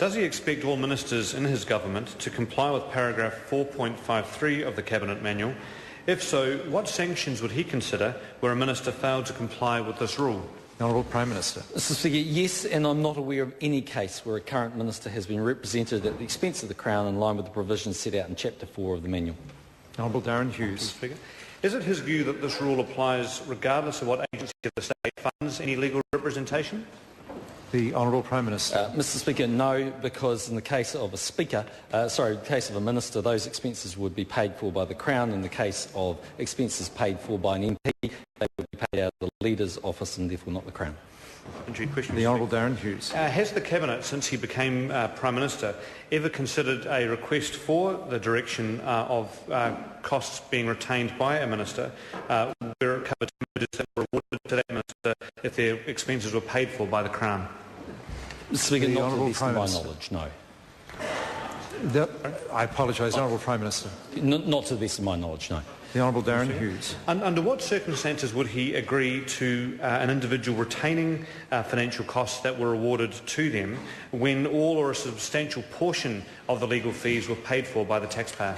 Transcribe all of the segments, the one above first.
Does he expect all ministers in his government to comply with paragraph 4.53 of the Cabinet Manual? If so, what sanctions would he consider where a minister failed to comply with this rule? The Honourable Prime Minister. Mr Speaker, yes, and I'm not aware of any case where a current minister has been represented at the expense of the Crown in line with the provisions set out in Chapter 4 of the Manual. Honourable Darren Hughes. Speaker. Is it his view that this rule applies regardless of what agency of the state funds any legal representation? The Honourable Prime Minister. Mr Speaker, no, because in the case of the case of a minister, those expenses would be paid for by the Crown. In the case of expenses paid for by an MP, they would be paid out of the Leader's office and therefore not the Crown. The Honourable Darren Hughes. Has the Cabinet, since he became Prime Minister, ever considered a request for the direction of costs being retained by a minister where it covered damages that were awarded to that minister if their expenses were paid for by the Crown? Mr Speaker, not to the best of my knowledge, no. I apologise, Honourable Prime Minister. Not to the best of my knowledge, no. The Honourable Darren Hughes. Under what circumstances would he agree to an individual retaining financial costs that were awarded to them when all or a substantial portion of the legal fees were paid for by the taxpayer?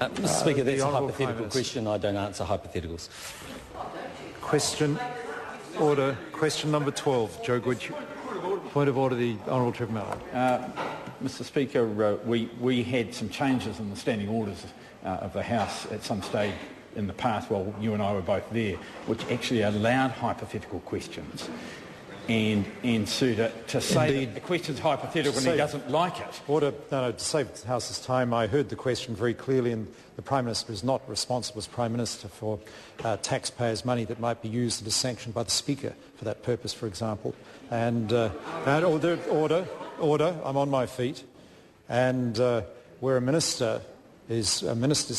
Mr Speaker, that's a hypothetical question. I don't answer hypotheticals. Question number 12. Joe Goodhue. Point of order, the Honourable Trevor Mallard. Mr Speaker, we had some changes in the standing orders of the House at some stage in the past, while you and I were both there, which actually allowed hypothetical questions. And so to say that the question's hypothetical and he doesn't like it. Order. No, to save the House's time, I heard the question very clearly, and the Prime Minister is not responsible as Prime Minister for taxpayers' money that might be used that is sanctioned by the Speaker for that purpose, for example. And order, I'm on my feet. And where a minister's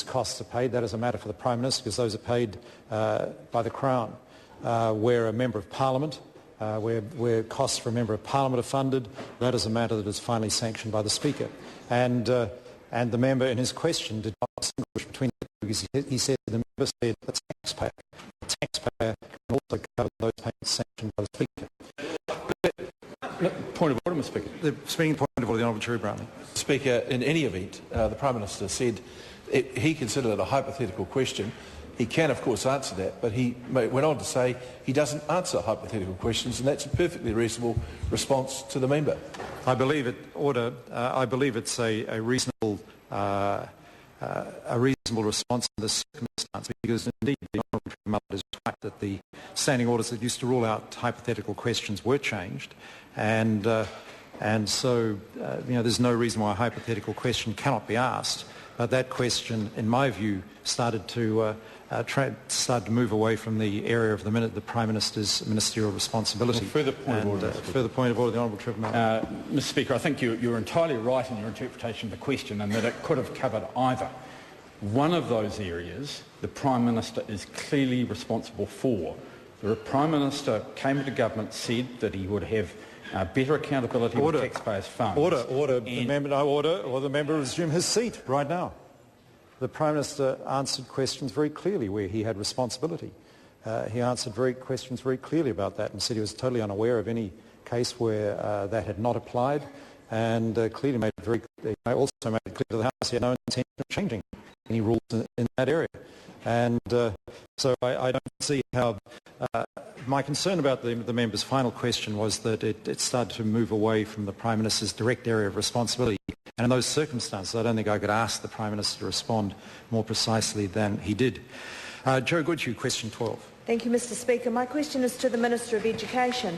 costs are paid, that is a matter for the Prime Minister because those are paid by the Crown. Where a Member of Parliament, where costs for a Member of Parliament are funded, that is a matter that is finally sanctioned by the Speaker. And the member in his question did not distinguish between the two because he said the member said the taxpayer. The taxpayer can also cover those payments sanctioned by the Speaker. Point of order, Mr Speaker. The speaking point of order, the Honourable Cherry Brownlee. Speaker, in any event, the Prime Minister said he considered it a hypothetical question. He can, of course, answer that, but he went on to say he doesn't answer hypothetical questions, and that's a perfectly reasonable response to the member. I believe it's a reasonable response in this circumstance, because indeed the Honourable Trevor is right that the standing orders that used to rule out hypothetical questions were changed, and so there's no reason why a hypothetical question cannot be asked. But that question, in my view, started to move away from the area of the Prime Minister's ministerial responsibility. Further point of order. Further point of order, the Honourable Trevor Mallard. Mr Speaker, I think you're entirely right in your interpretation of the question, and that it could have covered either. One of those areas the Prime Minister is clearly responsible for. The Prime Minister came into government, said that he would have better accountability with taxpayers' funds. The member resume his seat right now. The Prime Minister answered questions very clearly where he had responsibility. He answered questions very clearly about that and said he was totally unaware of any case where that had not applied, and clearly made it also made it clear to the House he had no intention of changing any rules in that area. And so I don't see how... my concern about the member's final question was that it started to move away from the Prime Minister's direct area of responsibility. And in those circumstances, I don't think I could ask the Prime Minister to respond more precisely than he did. Joe Goodhue, question 12. Thank you, Mr Speaker. My question is to the Minister of Education.